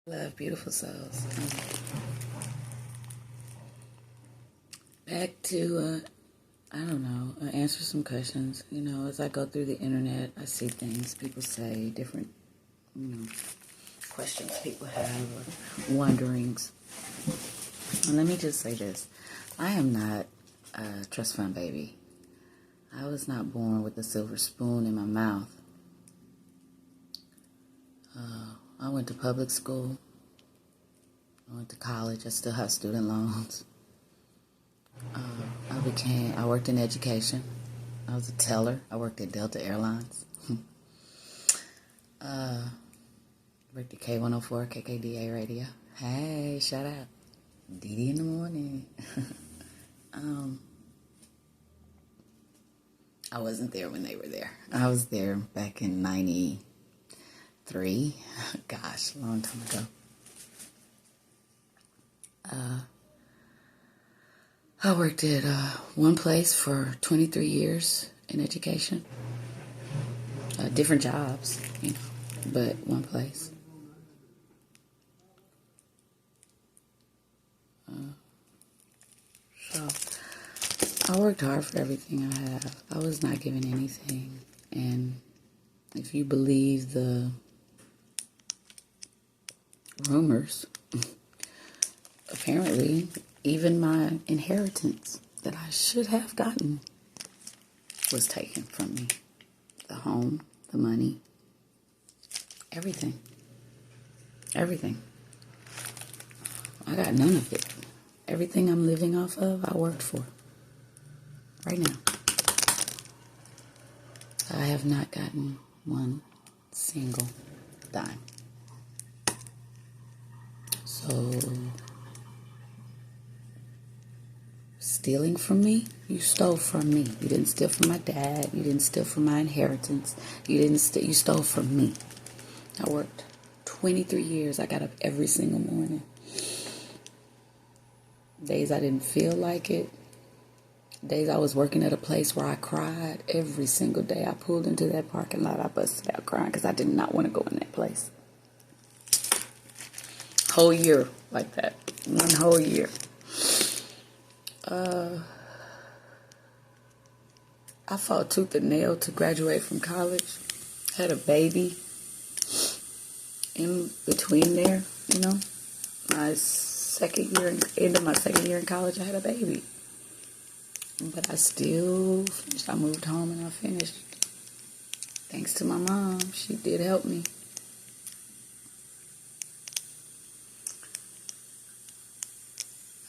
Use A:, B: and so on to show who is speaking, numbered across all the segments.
A: Love beautiful souls. Back to, I don't know, answer some questions. You know, as I go through the internet, I see things people say, different, questions people have or wonderings. And let me just say this. I am not a trust fund baby. I was not born with a silver spoon in my mouth. I went to public school. I went to college. I still have student loans. I worked in education. I was a teller. I worked at Delta Airlines. Worked at K104, KKDA radio. Hey, shout out. Dee Dee in the morning. I wasn't there when they were there. I was there back in 93. Gosh, a long time ago. I worked at one place for 23 years in education. Different jobs, but one place. So I worked hard for everything I have. I was not given anything. And if you believe the rumors, apparently even my inheritance that I should have gotten was taken from me. The home, the money, everything. Everything. I got none of it. Everything I'm living off of, I worked for. Right now. I have not gotten one single dime. So, stealing from me? You stole from me. You didn't steal from my dad. You didn't steal from my inheritance. You stole from me. I worked 23 years. I got up every single morning. Days I didn't feel like it. Days I was working at a place where I cried every single day. I pulled into that parking lot. I busted out crying because I did not want to go in that place. Whole year like that. One whole year. I fought tooth and nail to graduate from college. Had a baby in between there, My end of my second year in college, I had a baby. But I still finished. I moved home and I finished. Thanks to my mom. She did help me.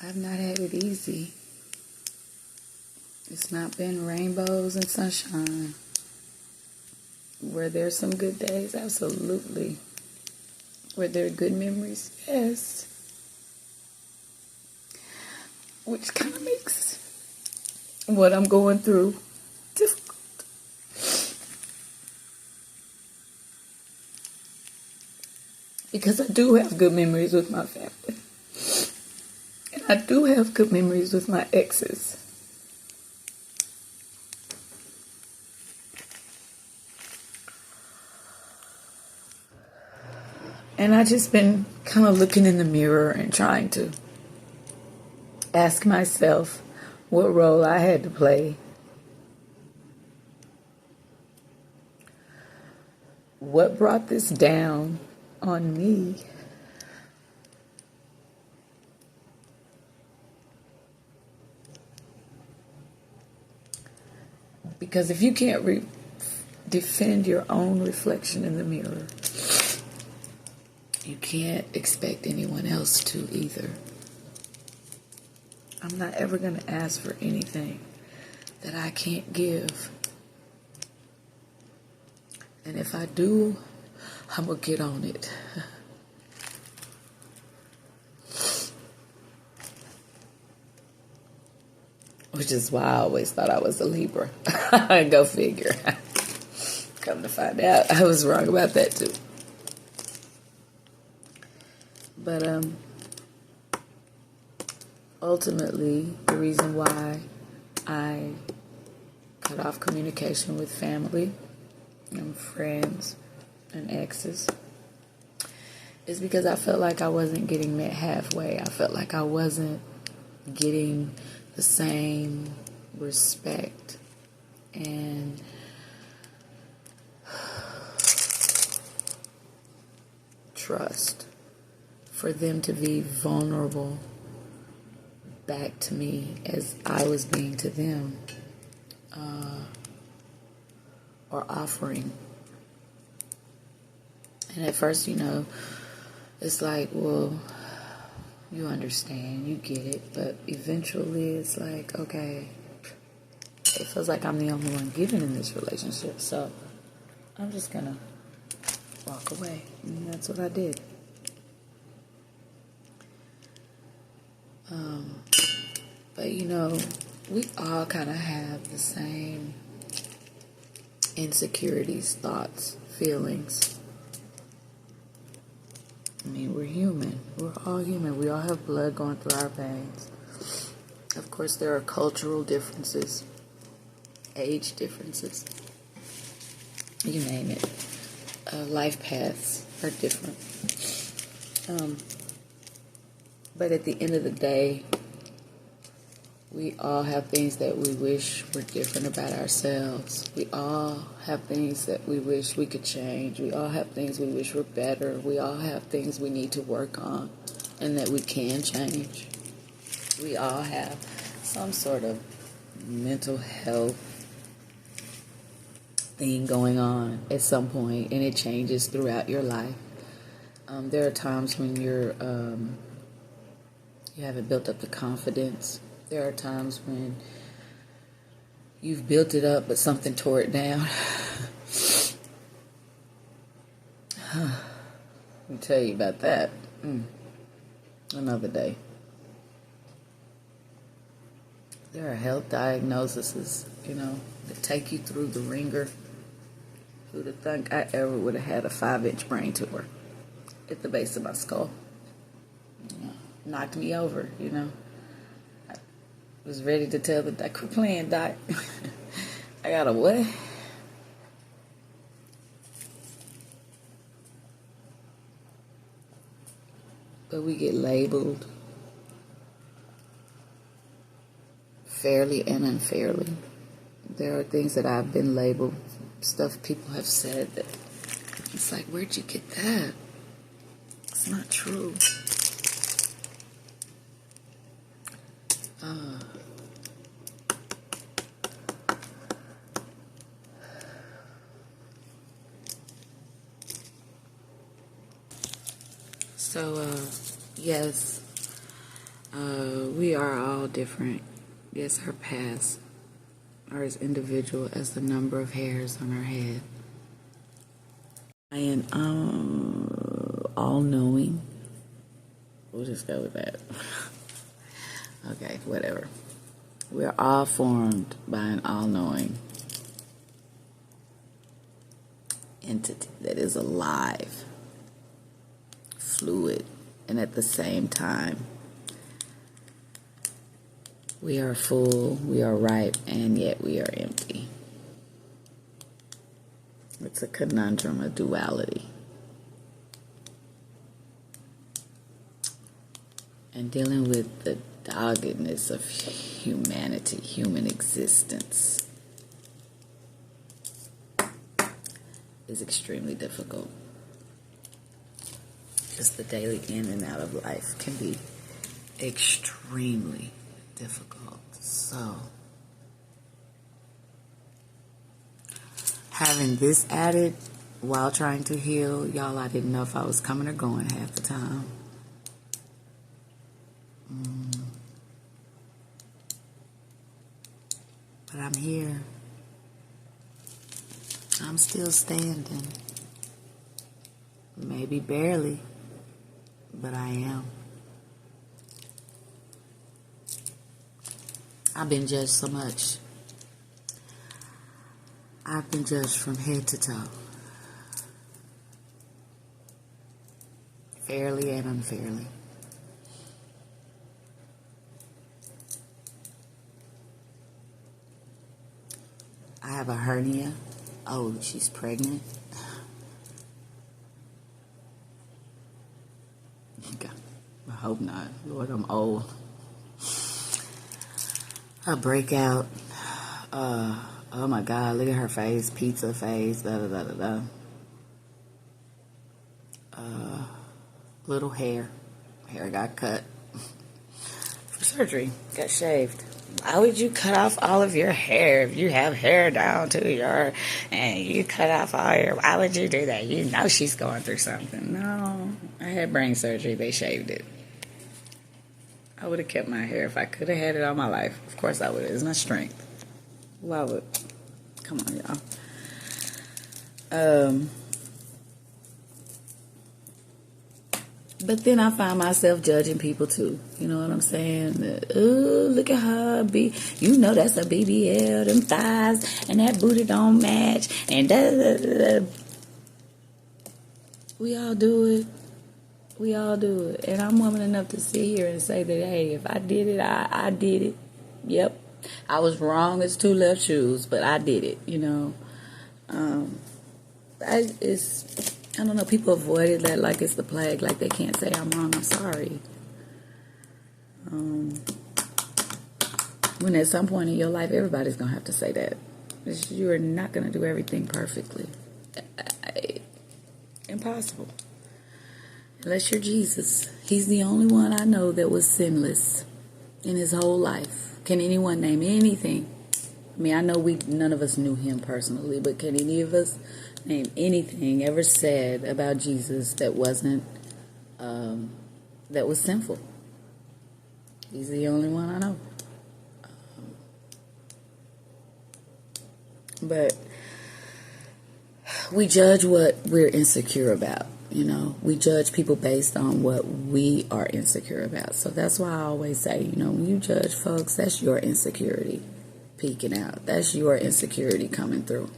A: I've not had it easy. It's not been rainbows and sunshine. Were there some good days? Absolutely. Were there good memories? Yes. Which kind of makes what I'm going through difficult. Because I do have good memories with my family. And I do have good memories with my exes. And I just been kind of looking in the mirror and trying to ask myself what role I had to play. What brought this down on me? Because if you can't defend your own reflection in the mirror, you can't expect anyone else to either. I'm not ever going to ask for anything that I can't give. And if I do, I'm going to get on it. Which is why I always thought I was a Libra. Go figure. Come to find out, I was wrong about that too. But ultimately, the reason why I cut off communication with family and friends and exes is because I felt like I wasn't getting met halfway. I felt like I wasn't getting the same respect and trust for them to be vulnerable back to me as I was being to them, or offering. And at first, it's like, well, you understand, you get it, but eventually it's like, okay, it feels like I'm the only one giving in this relationship, so I'm just gonna walk away. And that's what I did. But we all kind of have the same insecurities, thoughts, feelings. I mean, we're human. We're all human. We all have blood going through our veins. Of course, there are cultural differences, age differences, you name it. Life paths are different. But at the end of the day, we all have things that we wish were different about ourselves. We all have things that we wish we could change. We all have things we wish were better. We all have things we need to work on and that we can change. We all have some sort of mental health thing going on at some point, and it changes throughout your life. There are times when you haven't built up the confidence. There are times when you've built it up, but something tore it down. Let me tell you about that. Another day. There are health diagnoses, that take you through the ringer. Who'd have thunk I ever would have had a 5-inch brain tumor at the base of my skull? Knocked me over, I was ready to tell the doc, quit playing, doc. I got a what? But we get labeled fairly and unfairly. There are things that I've been labeled, stuff people have said that it's like, where'd you get that? It's not true. So, yes, we are all different. Yes, our paths are as individual as the number of hairs on our head. I am all-knowing. We'll just go with that. Okay, whatever. We're all formed by an all-knowing entity that is alive, fluid, and at the same time, we are full, we are ripe, and yet we are empty. It's a conundrum, a duality. And dealing with the doggedness of humanity, human existence, is extremely difficult. Just the daily in and out of life can be extremely difficult. So, having this added while trying to heal, y'all, I didn't know if I was coming or going half the time. But I'm here. I'm still standing. Maybe barely, but I am. I've been judged so much. I've been judged from head to toe. Fairly and unfairly. I have a hernia. Oh, she's pregnant. God, I hope not. Lord, I'm old. A breakout. Oh my God, look at her face. Pizza face. Da da da da da. Little hair. Hair got cut. For surgery. Got shaved. Why would you cut off all of your hair if you have hair down to your, and you cut off all your, why would you do that? You know she's going through something. No, I had brain surgery. They shaved it. I would have kept my hair if I could have had it all my life. Of course I would. It's my strength. Why would? Come on, y'all. But then I find myself judging people too. You know what I'm saying? Oh, look at her. You know that's a BBL, them thighs, and that booty don't match. And da. We all do it. We all do it. And I'm woman enough to sit here and say that, hey, if I did it, I did it. Yep. I was wrong as two left shoes, but I did it, you know. I don't know, people avoided that like it's the plague, like they can't say I'm wrong, I'm sorry. When at some point in your life, everybody's going to have to say that. You are not going to do everything perfectly. Impossible. Unless you're Jesus. He's the only one I know that was sinless in his whole life. Can anyone name anything? I mean, I know none of us knew him personally, but can any of us name anything ever said about Jesus that wasn't, that was sinful? He's the only one I know. But we judge what we're insecure about. You know, we judge people based on what we are insecure about. So that's why I always say, you know, when you judge folks, that's your insecurity peeking out. That's your insecurity coming through.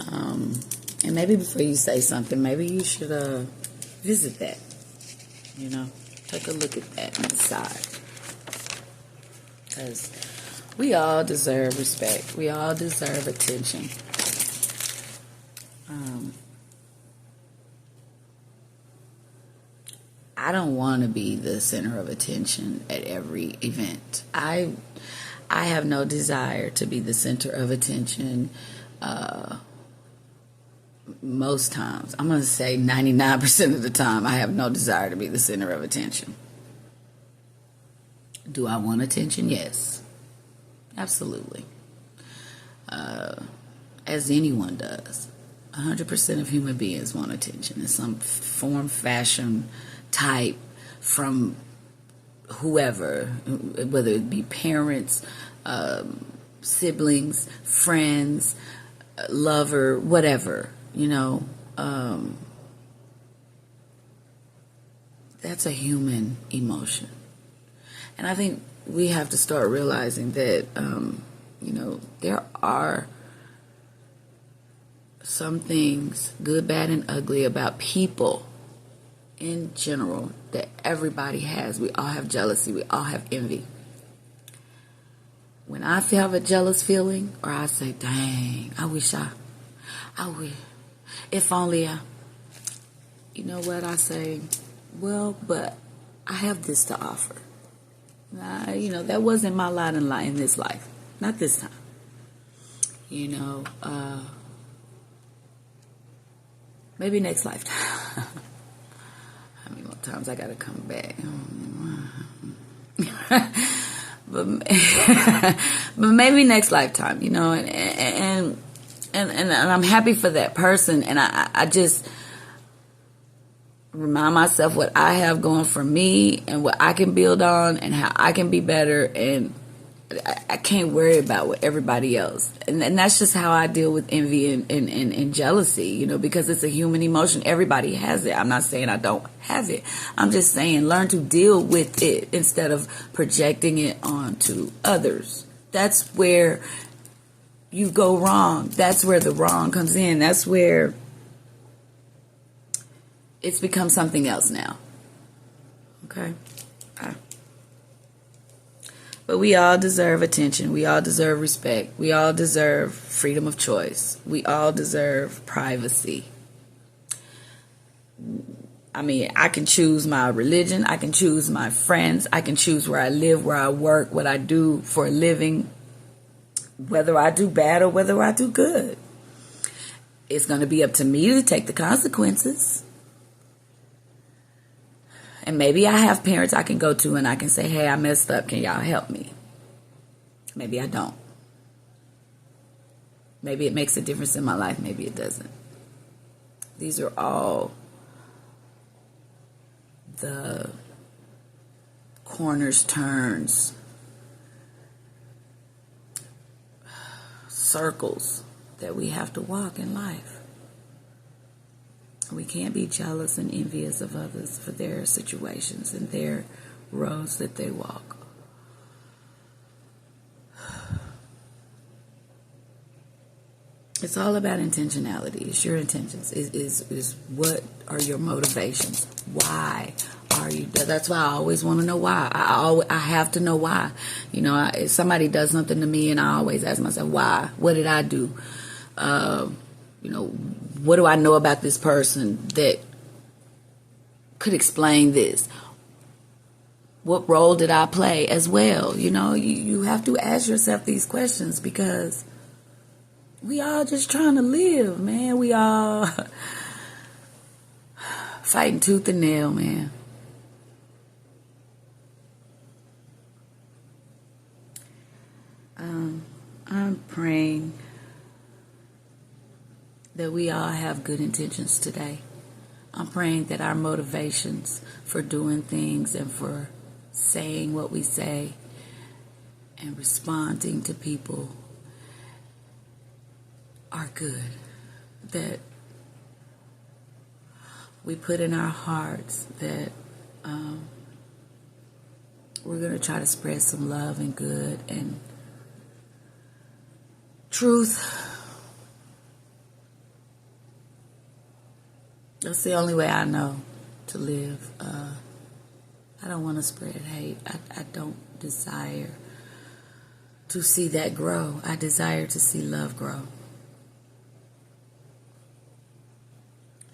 A: And maybe before you say something, maybe you should visit that. You know, take a look at that inside. Because we all deserve respect. We all deserve attention. I don't want to be the center of attention at every event. I have no desire to be the center of attention most times. I'm going to say 99% of the time I have no desire to be the center of attention. Do I want attention? Yes. Absolutely. As anyone does. 100% of human beings want attention in some form, fashion, type, from whoever, whether it be parents, siblings, friends, lover, whatever, you know. That's a human emotion. And I think we have to start realizing that, you know, there are some things, good, bad, and ugly, about people in general that everybody has. We all have jealousy. We all have envy. When I have a jealous feeling, or I say, dang, I wish, if only you know what I say? Well, but I have this to offer. You know, that wasn't my lot in this life. Not this time. You know, maybe next lifetime. How many more times I gotta come back? but maybe next lifetime, you know, and I'm happy for that person, and I just remind myself what I have going for me and what I can build on and how I can be better, and I can't worry about what everybody else. And that's just how I deal with envy and jealousy, you know, because it's a human emotion. Everybody has it. I'm not saying I don't have it. I'm just saying learn to deal with it instead of projecting it onto others. That's where you go wrong. That's where the wrong comes in. That's where it's become something else now. Okay? But we all deserve attention. We all deserve respect. We all deserve freedom of choice. We all deserve privacy. I mean, I can choose my religion. I can choose my friends. I can choose where I live, where I work, what I do for a living, whether I do bad or whether I do good. It's going to be up to me to take the consequences. And maybe I have parents I can go to and I can say, hey, I messed up. Can y'all help me? Maybe I don't. Maybe it makes a difference in my life. Maybe it doesn't. These are all the corners, turns, circles that we have to walk in life. We can't be jealous and envious of others for their situations and their roads that they walk. It's all about intentionality. It's your intentions. Is what are your motivations? Why are you? That's why I always want to know why. I have to know why. You know, if somebody does something to me, and I always ask myself, why? What did I do? You know, what do I know about this person that could explain this? What role did I play as well? You know, you have to ask yourself these questions because we all just trying to live, man. We all fighting tooth and nail, man. I'm praying that we all have good intentions today. I'm praying that our motivations for doing things and for saying what we say and responding to people are good. That we put in our hearts that we're going to try to spread some love and good and truth. That's the only way I know to live. I don't want to spread hate. I don't desire to see that grow. I desire to see love grow.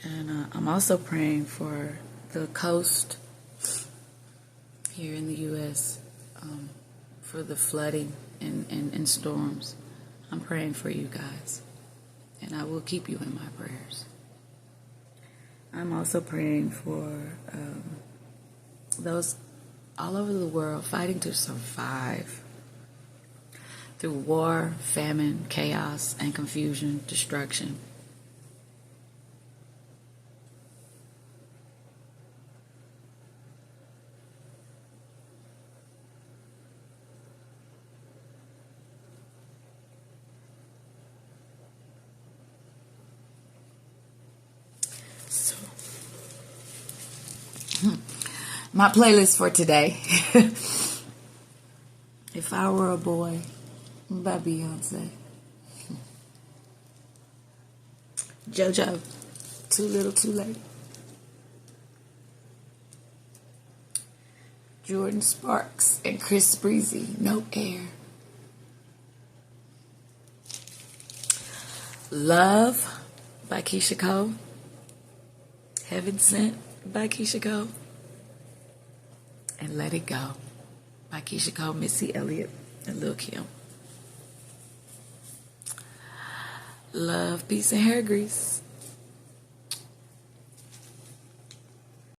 A: And I'm also praying for the coast here in the U.S. For the flooding and storms. I'm praying for you guys. And I will keep you in my prayers. I'm also praying for those all over the world fighting to survive through war, famine, chaos, and confusion, destruction. My playlist for today. If I Were a Boy by Beyonce. JoJo, Too Little Too Late. Jordan Sparks and Chris Breezy, No Air. Love by Keisha Cole. Heaven Sent by Keisha Cole. And Let It Go by Keisha Cole, Missy Elliott, and Lil' Kim. Love, Peace, and Hair Grease